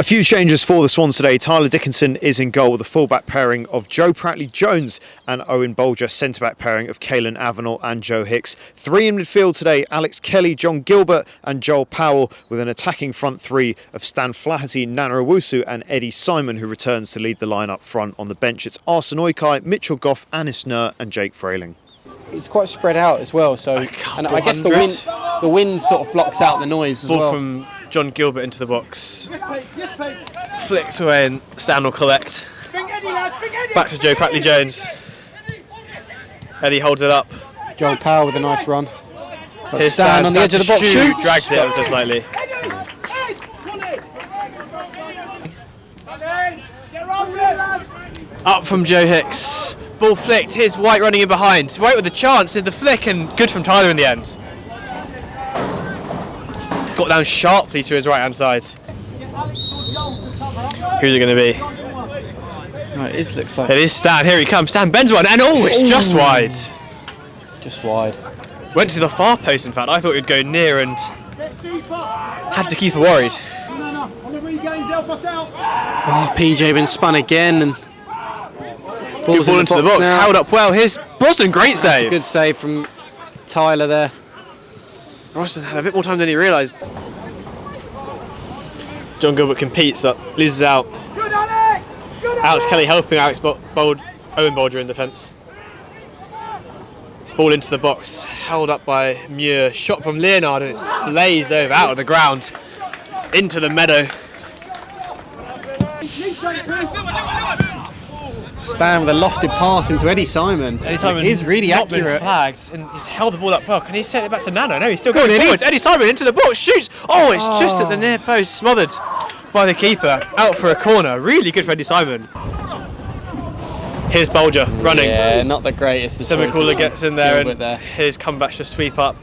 few changes for the Swans today. Tyler Dickinson is in goal with a fullback pairing of Joe Pratley-Jones and Owen Bolger, centre-back pairing of Caelan Avenel and Joe Hicks. Three in midfield today, Alex Kelly, John Gilbert and Joel Powell, with an attacking front three of Stan Flaherty, Nana Owusu and Eddie Simon, who returns to lead the line up front. On the bench, it's Arsene Oikei, Mitchell Goff, Anis Nur and Jake Frayling. It's quite spread out as well, so and I guess the wind sort of blocks out the noise as well. Ball from John Gilbert into the box. Flicked away and Stan will collect. Back to Joe Pratley-Jones. Eddie holds it up. Joel Powell with a nice run. Here's Stan on the edge of the box, shoots. Drags it ever so slightly. Up from Joe Hicks. Ball flicked. Here's White running in behind. White with a chance. Did the flick and good from Tyler in the end. Got down sharply to his right hand side. Who's it going to be? No, it looks like it is Stan. Here he comes. Stan bends one and it's just wide. Just wide. Went to the far post in fact. I thought it would go near and had the keeper worried. Oh, PJ been spun again and good ball into the box. Now. Held up well. Here's Brosnan, great save. That's a good save from Tyler there. Brosnan had a bit more time than he realised. John Gilbert competes but loses out. Alex Kelly helping Owen Bolger in defence. Ball into the box, held up by Muir. Shot from Leonard and it's blazed over out of the ground into the meadow. Stan with a lofted pass into Eddie Simon. Eddie Simon is really not accurate. Been flagged and he's held the ball up well. Can he send it back to Nana? No, he's still going forwards. Eddie Simon into the box, shoots. Oh, it's just at the near post, smothered by the keeper. Out for a corner. Really good for Eddie Simon. Here's Bolger running. Yeah, not the greatest. Semicooler gets in there and here's comeback to sweep up.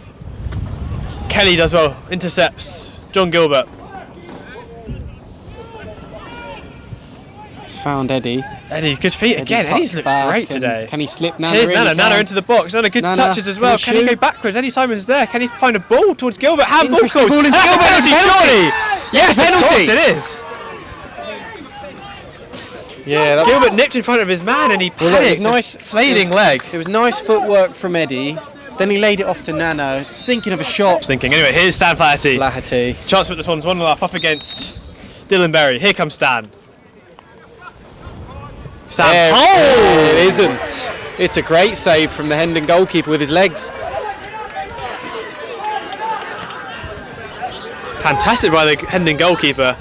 Kelly does well, intercepts. John Gilbert. He's found Eddie. Eddie, good feet again. Eddie's looked great today. Can he slip Nana? Here's Nana. Nana into the box. Nana, good touches as well. Can he go backwards? Eddie Simon's there. Can he find a ball towards Gilbert? Handball calls. Ball into Gilbert. Penalty, surely. Yes, penalty. Of course it is. Yeah, Gilbert nipped in front of his man and he panicked. It was nice, flailing leg. It was nice footwork from Eddie. Then he laid it off to Nana, thinking of a shot. Anyway, here's Stan Flaherty. Chance to put this one's 1-0 up against Dylan Berry. Here comes Stan. Stan. It isn't. It's a great save from the Hendon goalkeeper with his legs. Fantastic by the Hendon goalkeeper.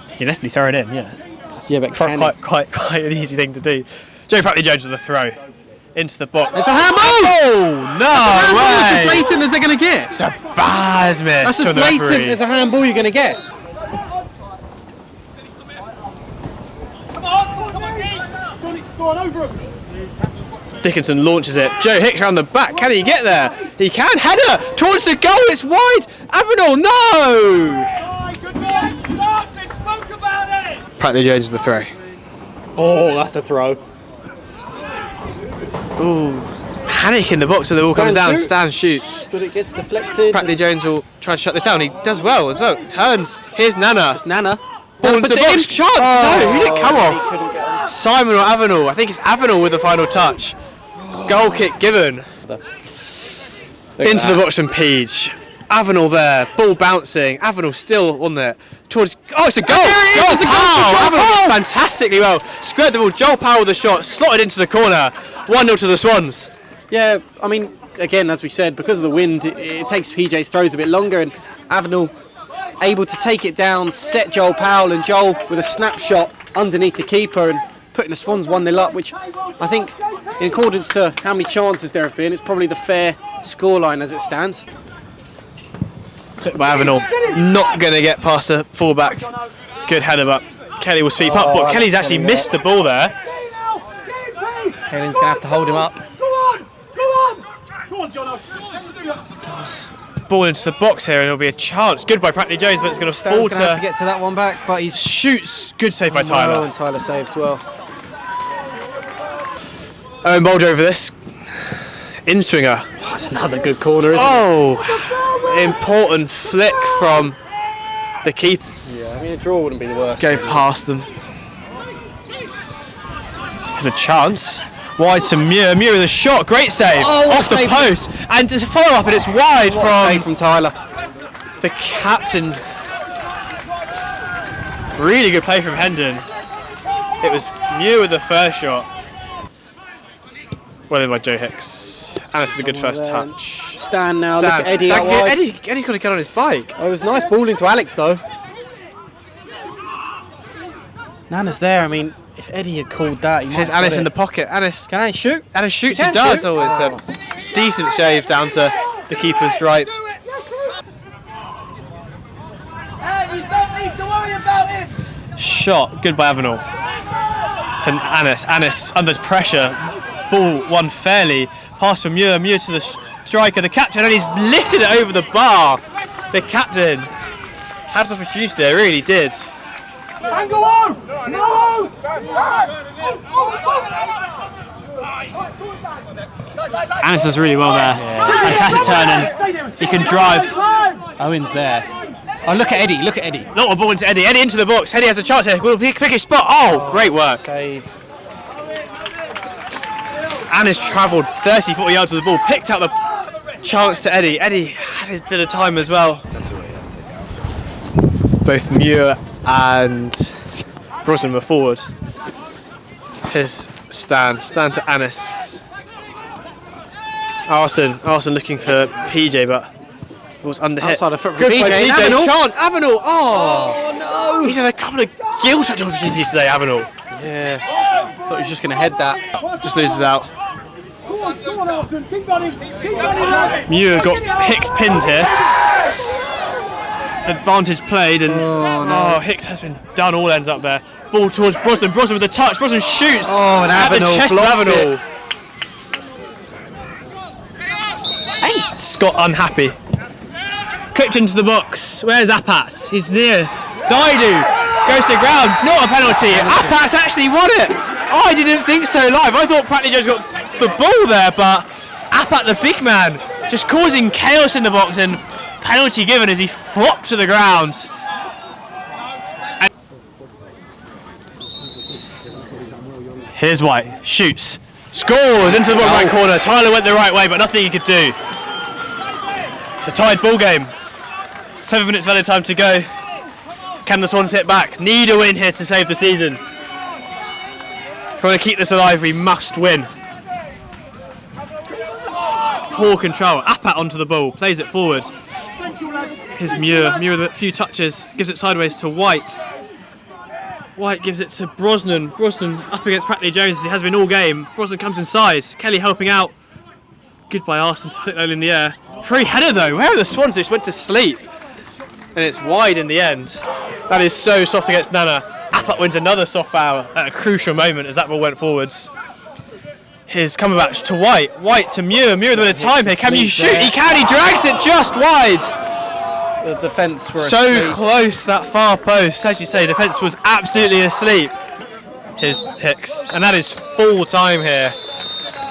He can definitely throw it in, yeah. Yeah, but quite an easy thing to do. Joe Pratley-Jones with a throw into the box. It's a handball! Oh, no way! That's as blatant as they're going to get. It's a bad miss. That's as blatant as a handball you're going to get. Dickinson launches it. Joe Hicks around the back. Can he get there? He can. Header towards the goal. It's wide. Avenel, no! Pratley-Jones with the throw. Oh, that's a throw. Ooh, panic in the box and the ball comes down. Stan shoots. But it gets deflected. Pratley-Jones will try to shut this down. He does well as well. Turns. Here's Nana. It's Nana. Ball into the box. Chance. No, he didn't come off. Simon or Avenel. I think it's Avenel with the final touch. Goal kick given. Into the box from Peach. Avenel there, ball bouncing. Avenel still on there. Towards. Oh, it's a goal! Joel Powell! Avenel did fantastically well. Squared the ball. Joel Powell with the shot, slotted into the corner. 1-0 to the Swans. Yeah, I mean, again, as we said, because of the wind, it takes PJ's throws a bit longer, and Avenel able to take it down, set Joel Powell, and Joel with a snapshot underneath the keeper and putting the Swans 1-0 up, which I think, in accordance to how many chances there have been, it's probably the fair scoreline as it stands. Clipped by Avenel, not going to get past the fullback. Good header, but Kelly will sweep up, but Kelly's actually missed the ball there. Kelly's going to have to hold him up. Does ball into the box here and it'll be a chance. Good by Pratley-Jones, but it's going to fall to... have to get to that one back, but he shoots. Good save by Tyler. And Tyler saves well. Owen Bolger over this. In-swinger. That's another good corner, isn't it? Oh, important flick from the keeper. Yeah, I mean, a draw wouldn't be the worst. Go past them. There's a chance. Wide to Muir. Muir with a shot. Great save. Off the post. And to follow up, and it's wide from Tyler. The captain. Really good play from Hendon. It was Muir with the first shot. Well in by Joe Hicks. And it's a good first touch. Stan now. Look at Eddie out wide. Eddie's got to get on his bike. Oh, it was a nice ball into Alex though. Nana's there. I mean, if Eddie had called that, he might Here's have got Anis it. in the pocket. Anis. Can Anis shoot? Anis shoots. He He can does. shoot. Oh, it's a decent shave down to the keeper's right. You don't need to worry about him. Shot. Good by Avenel. To Anis. Anis under pressure. Ball won fairly. Pass from Muir. Muir to the striker, the captain, and he's lifted it over the bar. The captain had the opportunity there, really did. Angle on! No! Anis does really well there. Fantastic turn, and he can drive. Owen's there. Oh, look at Eddie. Look at Eddie. Not a ball into Eddie. Eddie into the box. Eddie has a chance here. Will pick his spot. Oh, great work. Save. Anis travelled 30, 40 yards with the ball, picked out the chance to Eddie. Eddie had his bit of time as well. Both Muir and Brosnan were forward. Here's Stan to Anis. Arson looking for PJ, but it was under hit. Outside of foot for Good PJ. PJ, Avenel. chance, Avenel. Oh no! He's had a couple of gilt opportunities today, Avenel. Yeah. Thought he was just going to head that. Just loses out. Go on, Arson. Keep running. Keep running. Muir got Hicks pinned here. Advantage played, and Hicks has been done all ends up there. Ball towards Brosnan. Brosnan with the touch. Brosnan shoots. Oh, and at the Avenel chest of blocks Avenel. it. Scott unhappy. Clipped into the box. Where's Apat? He's near. Daidu goes to the ground. Not a penalty. Apat's actually won it. Oh, I didn't think so live. I thought Pratley Jones got the ball there, but Apat, the big man, just causing chaos in the box, and penalty given as he flopped to the ground. And here's White. Shoots. Scores into the bottom right corner. Tyler went the right way, but nothing he could do. It's a tied ball game. 7 minutes of added time to go. Can the Swans hit back? Need a win here to save the season. If we want to keep this alive, we must win. Poor control. Apat onto the ball, plays it forward. Here's Muir. Muir with a few touches, gives it sideways to White. White gives it to Brosnan. Brosnan up against Pratley Jones as he has been all game. Brosnan comes inside. Kelly helping out. Good by Arson to flick that in the air. Free header though. Where are the Swans? They just went to sleep. And it's wide in the end. That is so soft against Nana. Apat wins another soft foul at a crucial moment as that ball went forwards. Here's Cumberbatch to White. White to Muir. Muir with a bit of time here. Can you shoot? there. He can. He drags it just wide. The defence were So asleep. close to that far post. As you say, defence was absolutely asleep. Here's Hicks. And that is full time here.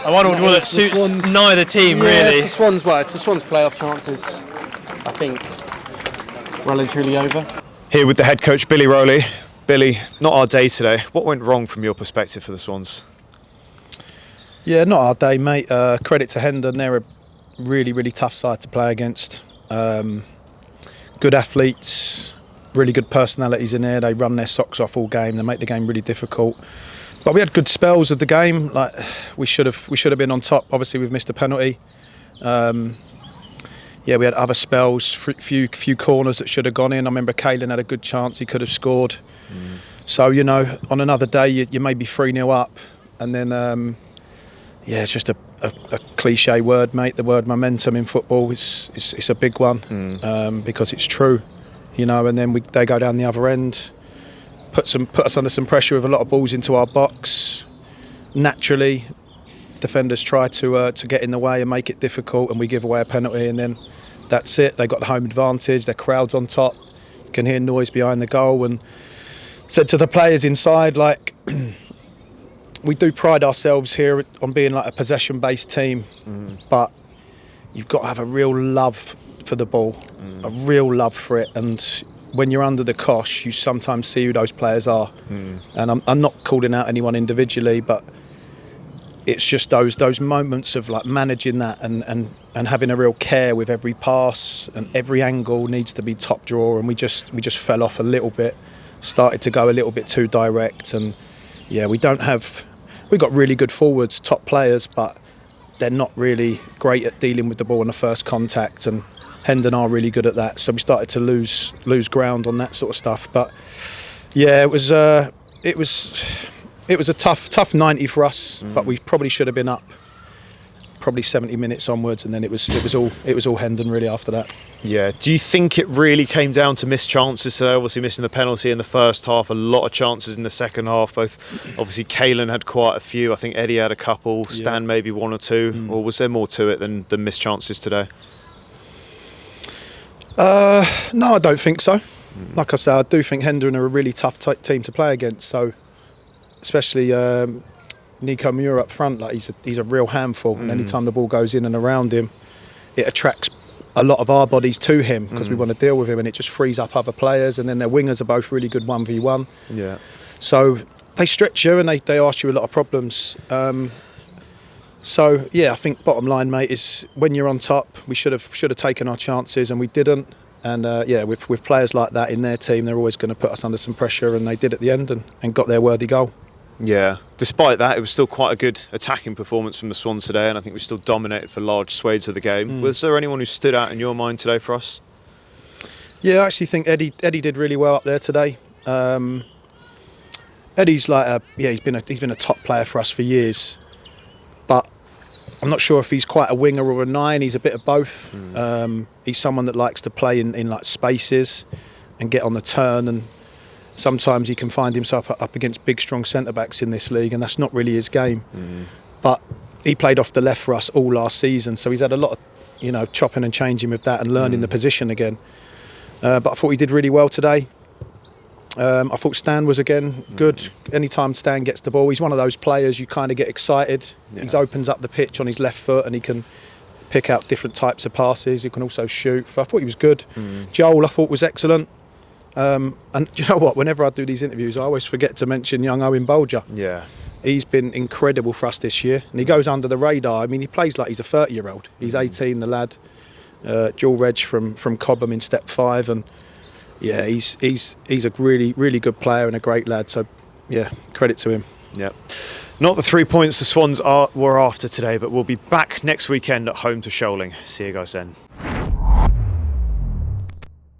I wonder what it The suits Swans. neither team, Yeah, really. it's the Swans' playoff chances, I think, well and truly over. Here with the head coach, Billy Rowley. Billy, not our day today. What went wrong from your perspective for the Swans? Yeah, not our day, mate. Credit to Hendon. They're a really, really tough side to play against. Good athletes, really good personalities in there. They run their socks off all game. They make the game really difficult. But we had good spells of the game. Like we should have been on top. Obviously, we've missed a penalty. Yeah, we had other spells, few corners that should have gone in. I remember Kalen had a good chance; he could have scored. So you know, on another day, you may be 3-0 up, and then yeah, it's just a cliche word, mate. The word momentum in football it's a big one because it's true, you know. And then they go down the other end, put us under some pressure with a lot of balls into our box. Naturally, defenders try to get in the way and make it difficult, and we give away a penalty, and then that's it. They got the home advantage. Their crowd's on top. You can hear noise behind the goal, and said to the players inside, like, we do pride ourselves here on being like a possession-based team, but you've got to have a real love for the ball, a real love for it, and when you're under the cosh, you sometimes see who those players are. And I'm not calling out anyone individually, but it's just those moments of like managing that and having a real care with every pass, and every angle needs to be top drawer, and we just fell off a little bit, started to go a little bit too direct, and yeah, we've got really good forwards, top players, but they're not really great at dealing with the ball in the first contact, and Hendon are really good at that, so we started to lose ground on that sort of stuff. But yeah, it was a tough 90 for us, but we probably should have been up probably 70 minutes onwards, and then it was all Hendon really after that. Yeah. Do you think it really came down to missed chances today? Obviously missing the penalty in the first half, a lot of chances in the second half. Both, obviously, Caelan had quite a few. I think Eddie had a couple. Stan maybe one or two. Or was there more to it than missed chances today? No, I don't think so. Like I said, I do think Hendon are a really tough team to play against. So, especially Nico Muir up front, like he's a real handful. And anytime the ball goes in and around him, it attracts a lot of our bodies to him because we want to deal with him, and it just frees up other players. And then their wingers are both really good 1v1. Yeah. So they stretch you and they ask you a lot of problems. So yeah, I think bottom line, mate, is when you're on top, we should have taken our chances, and we didn't. And yeah, with players like that in their team, they're always going to put us under some pressure, and they did at the end and got their worthy goal. Yeah. Despite that, it was still quite a good attacking performance from the Swans today, and I think we still dominated for large swathes of the game. Was there anyone who stood out in your mind today for us? Yeah, I actually think Eddie did really well up there today. Eddie's like he's been a top player for us for years, but I'm not sure if he's quite a winger or a nine. He's a bit of both. He's someone that likes to play in like spaces and get on the turn, and sometimes he can find himself up against big, strong centre-backs in this league, and that's not really his game. But he played off the left for us all last season, so he's had a lot of chopping and changing with that and learning the position again. But I thought he did really well today. I thought Stan was again good. Anytime Stan gets the ball, he's one of those players you kind of get excited. He opens up the pitch on his left foot, and he can pick out different types of passes. He can also shoot. I thought he was good. Joel, I thought, was excellent. And you know what? Whenever I do these interviews, I always forget to mention young Owen Bolger. Yeah. He's been incredible for us this year, and he goes under the radar. I mean, he plays like he's a 30-year-old. He's 18, the lad. Dual reg from Cobham in Step 5, and yeah, he's a really, really good player and a great lad. So yeah, credit to him. Yeah. Not the 3 points the Swans were after today, but we'll be back next weekend at home to Shoaling. See you guys then.